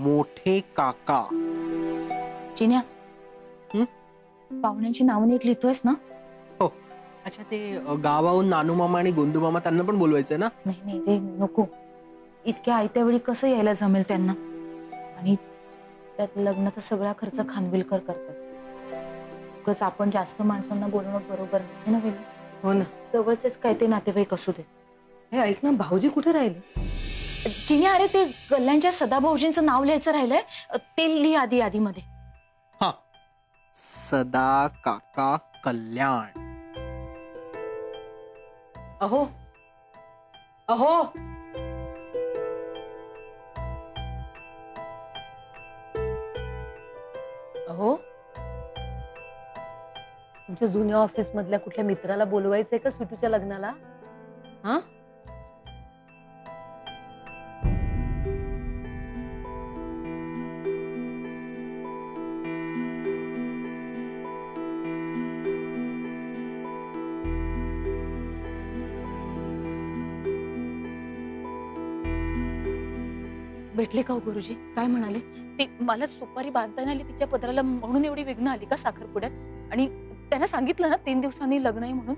मोठे काका. चिन्या, पाहुण्यांची नावं नीट लिहितोयस ना? हो. अच्छा, ते गावाहून नानू मामा आणि गोंदू मामा त्यांना पण बोलवायचंय ना? नाही नाही रे, नको. इतक्या आयत्या वेळी कसं यायला जमेल त्यांना? आणि त्यात लग्नाचा सगळा खर्च खानविलकर करतात. उगाच आपण जास्त माणसांना बोलणं बरोबर नाही ना वेळी. हो ना. जवळचेच काय ते नातेवाईक असू देत. हे ऐक ना, भाऊजी कुठे राहिले? चिन्या, अरे ते गल्ल्यांच्या सदाभाऊजींचं नाव लिहायचं राहिलंय, ते लिही आधी यादीमध्ये. हा, सदा काका कल्याण. अहो अहो, अहो, तुमच्या जुन्या ऑफिस मधल्या कुठल्या मित्राला बोलवायचंय का स्वीटूच्या लग्नाला? हा, भेटले का हो गुरुजी? काय म्हणाले? ती मला सुपारी बांधता आली तिच्या पदराला म्हणून एवढी विघ्न आली का साखरपुड्यात? आणि त्यांना सांगितलं ना 3 दिवसांनी लग्न आहे म्हणून?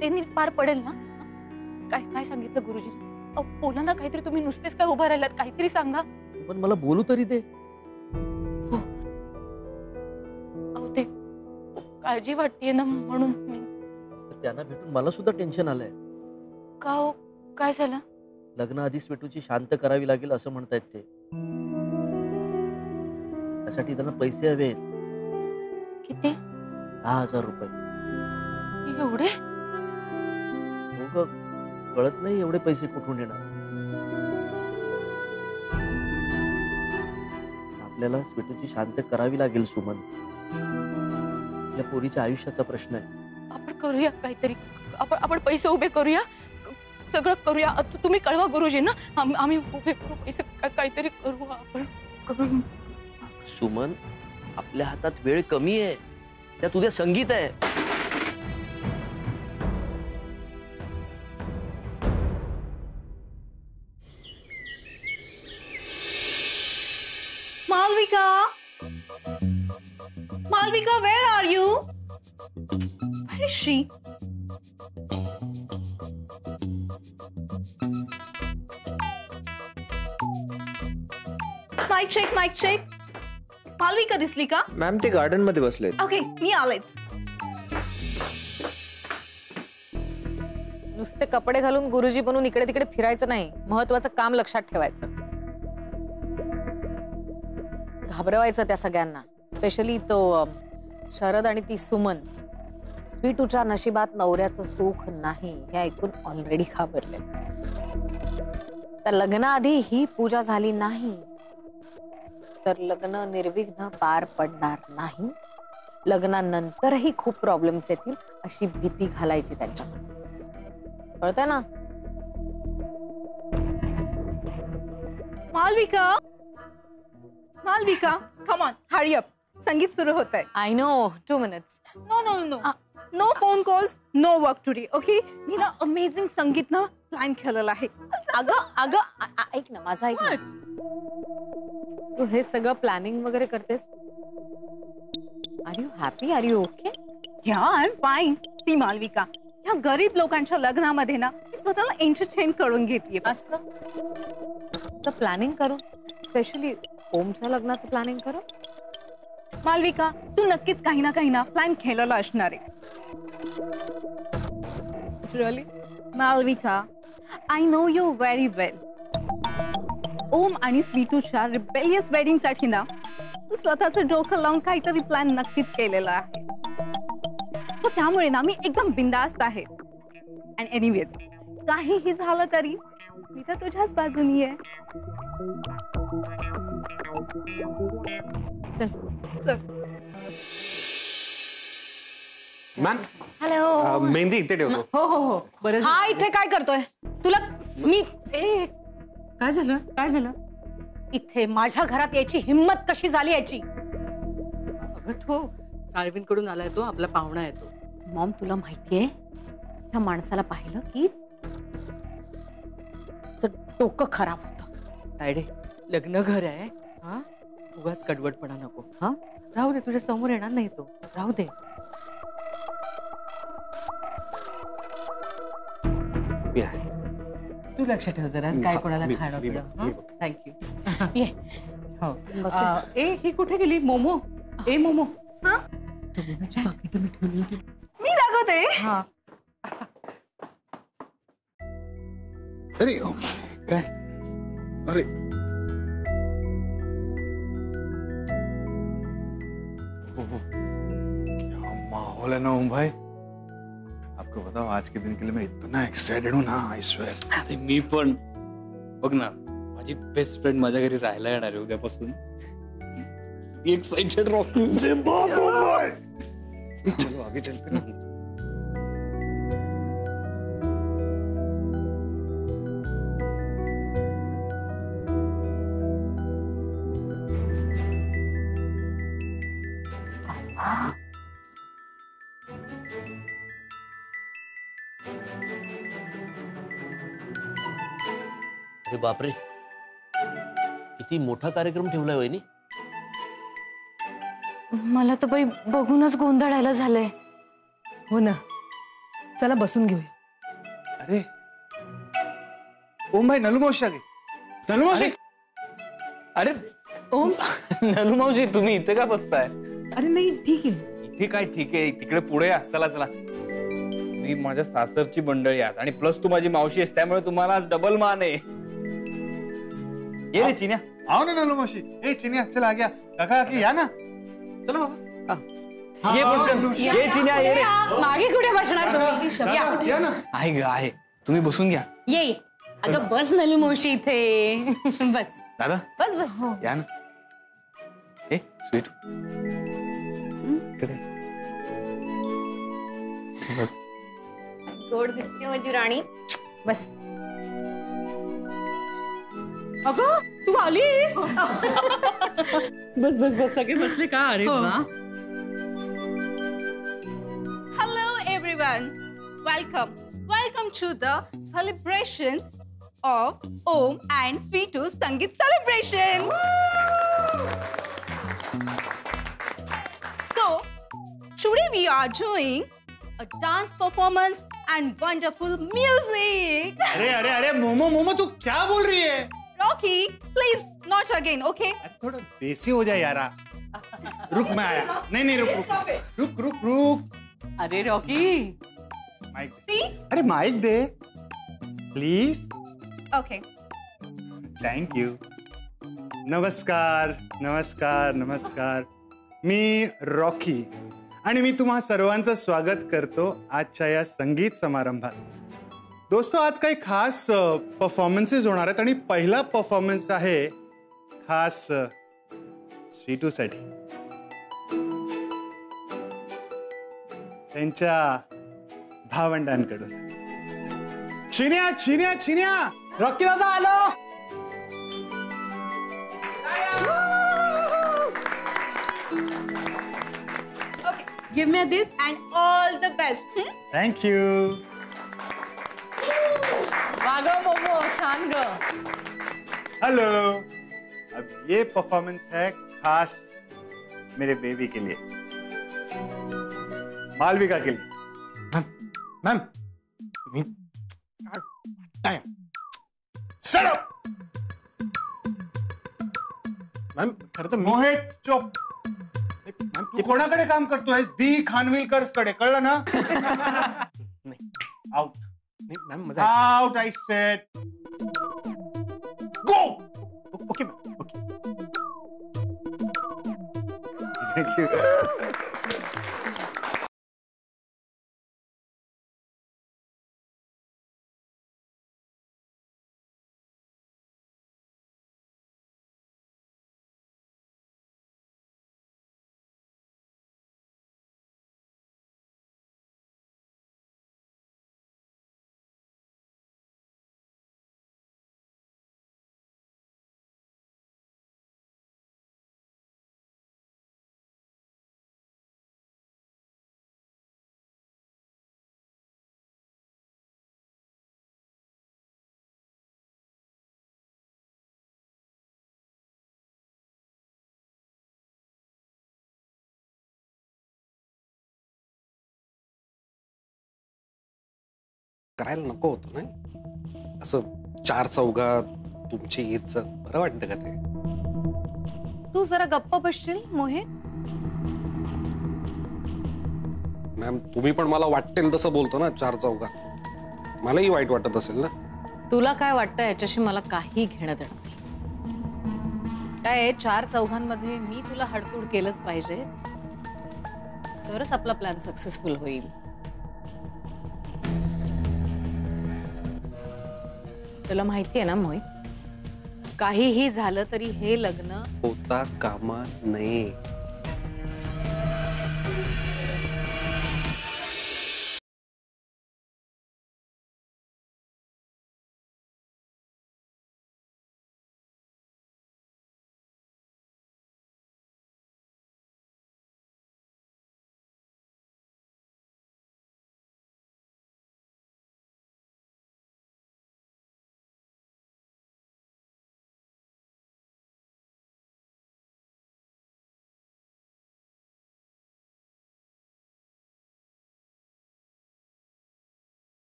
ते नीट पार पडेल ना? काय काय सांगितलं गुरुजी? बोला ना काहीतरी, तुम्ही नुसतेच काय उभा राहिलात, काहीतरी सांगा. पण मला बोलू तरी दे. हो, अहो ते काळजी वाटतेय ना म्हणून मी. त्यांना भेटून मला सुद्धा टेन्शन आलंय. का हो, काय झालं? लग्न आधी स्वीटूची शांत करावी लागेल असं म्हणतायत ते. त्यासाठी त्यांना पैसे हवे. किती? 10,000 रुपये. एवढे? हो ग, कळत नाही एवढे पैसे कुठून येणार. आपल्याला स्वीटूची शांत करावी लागेल सुमन. या पोरीच्या आयुष्याचा प्रश्न आहे. आपण करूया काहीतरी, आपण पैसे उभे करूया, सगळं करूया. तुम्ही कळवा गुरुजींना, आम्ही उभे करू पैसे, काहीतरी करू आपण. सुमन, आपल्या हातात वेळ कमी आहे, त्यात उद्या संगीत आहे. Malvika, Malvika, where are you? Where is she? Mike check, mike check. Malavika दिसली का? मॅम ते गार्डन मध्ये बसलेत. ओके, मी आलेच. नुसते कपडे घालून गुरुजी बनून इकडे तिकडे फिरायचं नाही, महत्वाचं काम लक्षात ठेवायचं. घाबरवायचं त्या सगळ्यांना, स्पेशली तो शरद आणि ती सुमन. स्वीटूच्या नशिबात नवऱ्याचं सुख नाही हे ऐकून ऑलरेडी घाबरले. तर लग्नाआधी ही पूजा झाली नाही तर लग्न निर्विघ्न पार पडणार नाही. लग्नानंतरही खूप प्रॉब्लेम्स येतील अशी भीती घालायची त्यांच्यामध्ये. कळतंय ना? Malvika, Malvika, come on, hurry up. संगीत सुरू होत आहे. I know, 2 minutes. No no no, no phone calls, no work today. Okay, मी ना अमेझिंग संगीत ना प्लॅन केलेला आहे. अगं ऐक ना, माझा ऐक ना. तू हे सगळं प्लॅनिंग वगैरे करतेस? Are you happy? Are you okay? Yeah, I am fine. See Malvika, या गरीब लोकांच्या लग्नामध्ये ना मी स्वतःला एंटरटेन करून घेतलीये. असं तर प्लॅनिंग करू, स्पेशली ओमच्या लग्नाचं प्लॅनिंग करू. मालविका, तू नक्कीच काही ना प्लॅन केलेला असणार आहे. Really? Malvika, I know you very well. Om आणि स्वीटूच्या रिबेलियस वेडिंग साठी ना तू स्वतःचं डोकं लावून काहीतरी प्लॅन नक्कीच केलेला आहे. सो त्यामुळे ना मी एकदम बिंदास्त आहे. अँड एनिवेज, काहीही झालं तरी मी तर तुझ्याच बाजूनी आहे. Ma'am, hello. मेहंदी इथे ठेवतो. हो हो हो, बरं. हा, इथे काय करतोय? तुला मी काय झालं? काय झालं? इथे माझ्या घरात यायची हिम्मत कशी झाली याची? अगं तो साळवींकडून आलाय, तो आपला पाहुणा आहे तो. मॉम, तुला माहितीये ह्या माणसाला पाहिलं की डोकं खराब होतं. तायडे, लग्न घर आहे, हा उगाच कडवटपणा नको. हा राहू दे, तुझ्या समोर येणार नाही तो. राहू दे. मी आहे. तू लक्ष ठेव जरा काय कोणाला खाणं मी- पिणं. मी- थँक्यू. ये. हो. बसून. ए ही कुठे गेली? मोमो. ए मोमो. हा? पाकिटं मी ठेवली होती. मी दाखवते. हा. अरे काय अरे क्या माहौल है ना ओम भाई. आपको बताओ आज के दिन के लिए मैं इतना एक्साइटेड हूँ ना. I swear. अरे मी पण बघ ना, माझी बेस्ट फ्रेंड माझ्या घरी राहायला येणार आहे उद्यापासून. Excited Rocky. जय बाप ओम भाई. चलो आगे चलते ना. अरे बापरे, किती मोठा कार्यक्रम ठेवलाय वहिनी. मला तर बाई बघूनच गोंधळायला झालंय. हो ना, चला बसून घेऊया. अरे ओम भाई नलू मावशी आ गई. नलू मावशी. अरे ओम, नलू मावशी तुम्ही इथे का बसताय? अरे नाही ठीक आहे. इथे काय ठीक आहे, तिकडे पुढे या. चला चला. मी माझ्या सासरची मंडळी आहात आणि प्लस तू माझी मावशी आहेस, त्यामुळे तुम्हाला आज डबल मान आहे. ये रे चिन्या. आओ ना नलू मावशी. ए चिनिया चल आ गया. काका काकी या ना. चला बाबा. ये पटकन. ये चिन्या ये रे. मागे कुठे बसणार तुम्ही? काका, या ना. आहे ग आहे. तुम्ही बसून घ्या. ये अगं बस नलू मावशी इथे. बस दादा बस बस. या ना. ए स्वीट. इकडे. बस. गोड दिसते माझी राणी. बस. अगं तू आलीस. बस बस बस, सगळे बसले का? अरे वा. Hello everyone. Welcome to the celebration of Om and Sweetu Sangeet celebration. So today we are doing a dance performance and wonderful music. अरे अरे अरे मोमो मोमो तू क्या बोल रही है. Rocky, please not again, okay? थोड़ा देसी हो जाए यारा. रुक मैं आया. नहीं रुक रुक रुक रुक रुक. अरे रॉकी. माइक. See? अरे माइक दे प्लीज. Okay. Thank you. नमस्कार नमस्कार नमस्कार. मी रॉकी आणि मी तुम्हा सर्वांचं स्वागत करतो आजच्या या संगीत समारंभात. दोस्तों आज काही खास परफॉर्मन्सेस होणार आहेत आणि पहिला परफॉर्मन्स आहे खास स्वीटूसाठी. त्यांच्या भावंडांकडून. चिन्या चिन्या चिन्या. रॉकी दादा आलो. Okay. Give me this and all the best. Thank you. वाग मोमो छान ग. हेलो. अब ये परफॉर्मेंस है खास मेरे बेबी के लिए, मालविका के लिए. मॅम मी Shut up! मॅम खरं तर मी मोहित चुप. मॅम तू कोणाकडे काम करतोयस? दी खानविलकर कडे, कळलं ना? आउट. नाही मॅम मजा out I said. Go. Okay ma'am okay. Thank you. करायला नको होतं नाही असं 4 चौघात तुमची इज्जत बरं वाटतं का ते? तू जरा गप्प बसशील मोहित? मॅम तुम्ही पण मला वाटेल तसं बोलतो ना 4 चौघात, मलाही वाईट वाटत असेल ना. तुला काय वाटतं याच्याशी मला काही घेणं देणं नाही. काय 4 चौघांमध्ये मी तुला हडतूड केलंच पाहिजे, तरच आपला प्लॅन सक्सेसफुल होईल. तुला माहिती आहे ना मोहित, काहीही झालं तरी हे लग्न होता कामा नये.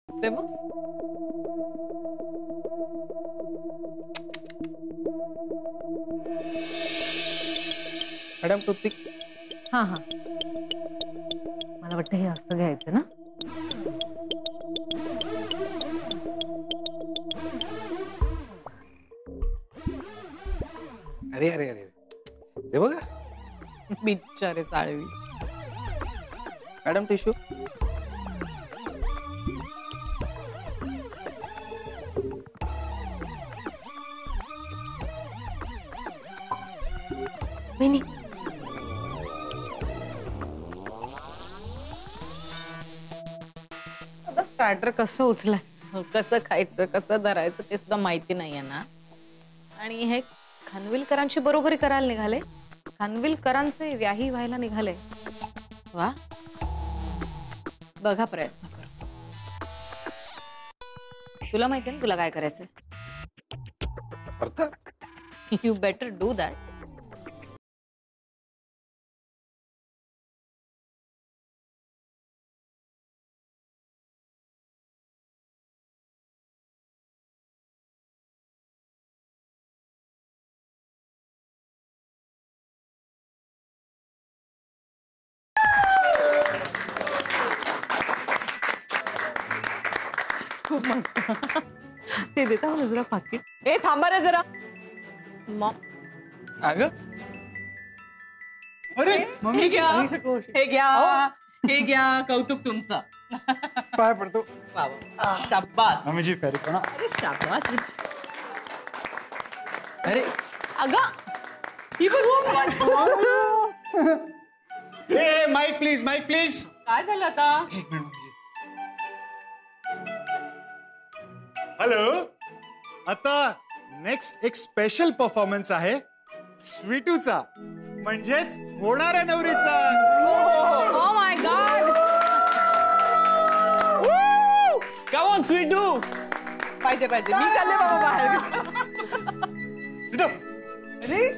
ते मग मॅडम टूथपिक. हा हा, मला वाटतं हे असं घ्यायचं ना. अरे अरे अरे ते बघा. बिचारे साळवी. Madam tissue. वहिनी, आता स्टार्टर कसं उचलायचं, कसं खायचं, कसं धरायचं ते सुद्धा माहिती नाहीये ना. आणि हे खानविलकरांची बरोबरी करायला निघाले, खानविलकरांचे व्याही व्हायला निघाले. वा, बघा प्रयत्न कर. तुला माहिती ना तुला काय करायचंय. अर्थात यू बेटर डू दॅट. खूप मस्त. ते देता मला जरा पाकिट. ए थांबा रे जरा. अगं अरे हे घ्या, हे घ्या, हे घ्या. कौतुक तुमचं. पाय पडतो. वा वा. शाबास. मम्मीजी प्यारी कोणा. अरे शाबास. अरे अगं ही बघ. ए माईक प्लीज, माईक प्लीज. काय झालं आता? एक मिनिट मम्मीजी. हॅलो. आता नेक्स्ट एक स्पेशल परफॉर्मन्स आहे स्वीटूचा, म्हणजेच होणाऱ्या नवरीचा. Oh my God. Come on Sweetu. पाहिजे पाहिजे. मी चालले बाबा बाहेर. स्वीटू. अरे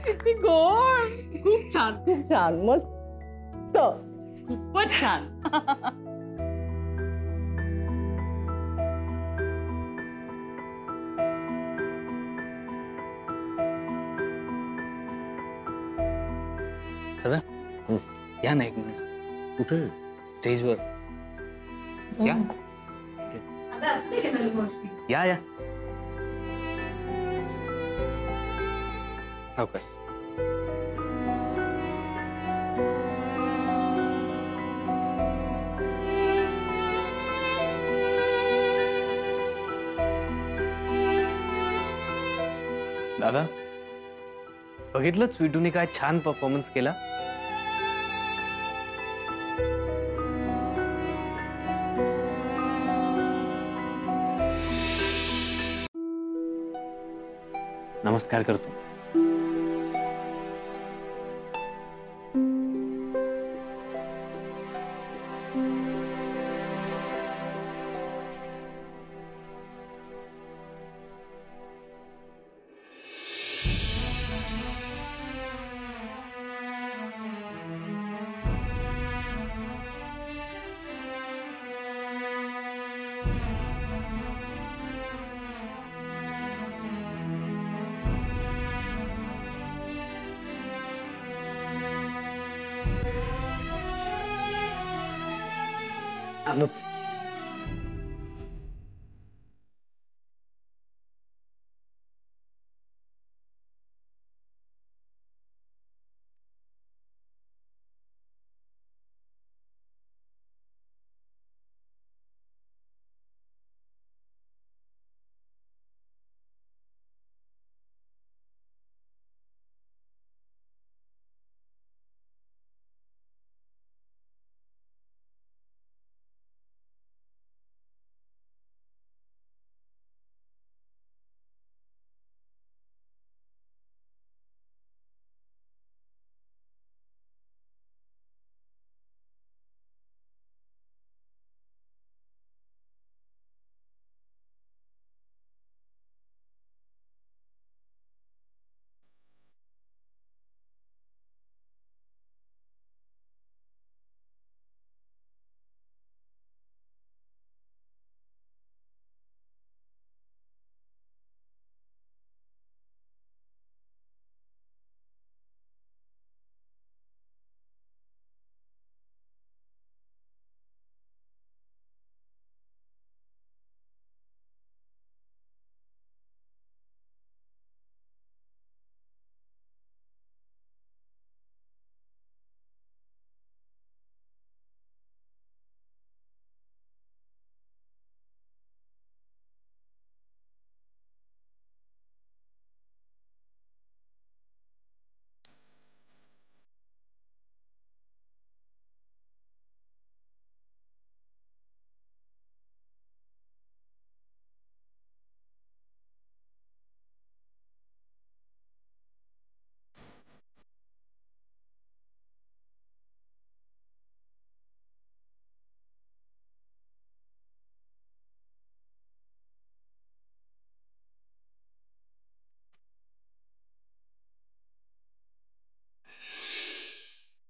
किती गोड. खूप छान, खूप छान. मस्त. खूपच छान. या ना एक मिनिट कुठे स्टेजवर या या या सावकाश. दादा बघितलं स्वीटूने काय छान परफॉर्मन्स केला. नमस्कार करतो. अनुज